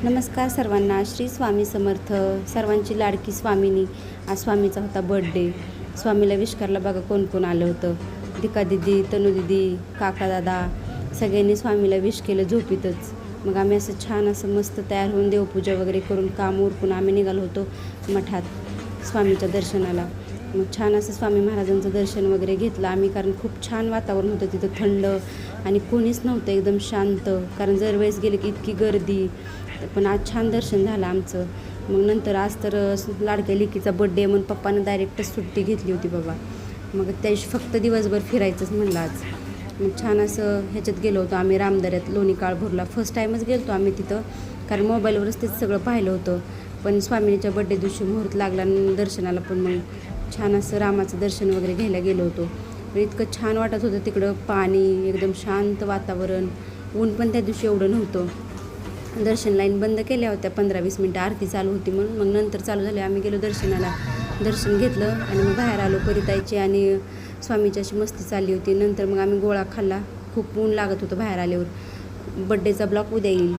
नमस्कार सर्वांना. श्री स्वामी समर्थ. सर्वांची लाडकी स्वामिनी. आज स्वामीचा होता बर्थडे. स्वामीला विश करायला बघा कोण कोण आलं होतं. दिका दिदी, तनू दिदी, काका दादा सगळ्यांनी स्वामीला विश केलं झोपीतच. मग आम्ही असं छान असं मस्त तयार होऊन देवपूजा वगैरे करून काम उरकून आम्ही निघालो होतो मठात स्वामीच्या दर्शनाला. मग छान असं स्वामी महाराजांचं दर्शन वगैरे घेतलं आम्ही, कारण खूप छान वातावरण होतं तिथं, थंड आणि कोणीच नव्हतं, एकदम शांत. कारण जर वेळेस गेले की इतकी गर्दी, पण आज छान दर्शन झालं आमचं. मग नंतर आज तर लाडक्या लेकीचा बड्डे म्हणून पप्पानं डायरेक्टच सुट्टी घेतली होती बाबा. मग त्या दिवशी फक्त दिवसभर फिरायचंच म्हणलं आज. मग छान असं ह्याच्यात गेलो होतो आम्ही रामदऱ्यात, लोणी काळभोरला. फर्स्ट टाईमच गेलो होतो आम्ही तिथं, कारण मोबाईलवरच तेच सगळं पाहिलं होतं. पण स्वामींच्या बड्डे दिवशी मुहूर्त लागला दर्शनाला, पण मग छान असं रामाचं दर्शन वगैरे घ्यायला गेलो होतो. पण इतकं छान वाटत होतं तिकडं, पाणी, एकदम शांत वातावरण, ऊन पण त्या दिवशी एवढं नव्हतं. दर्शन लाईन बंद केल्या होत्या 15-20 मिनटं, आरती चालू होती म्हणून. मग नंतर चालू झाले, आम्ही गेलो दर्शनाला, दर्शन घेतलं आणि मग बाहेर आलो. करितायची आणि स्वामीची अशी मस्ती चालली होती. नंतर मग आम्ही गोळा खाल्ला. खूप ऊन लागत होतं बाहेर आल्यावर. बड्डेचा ब्लॉग उद्या येईल.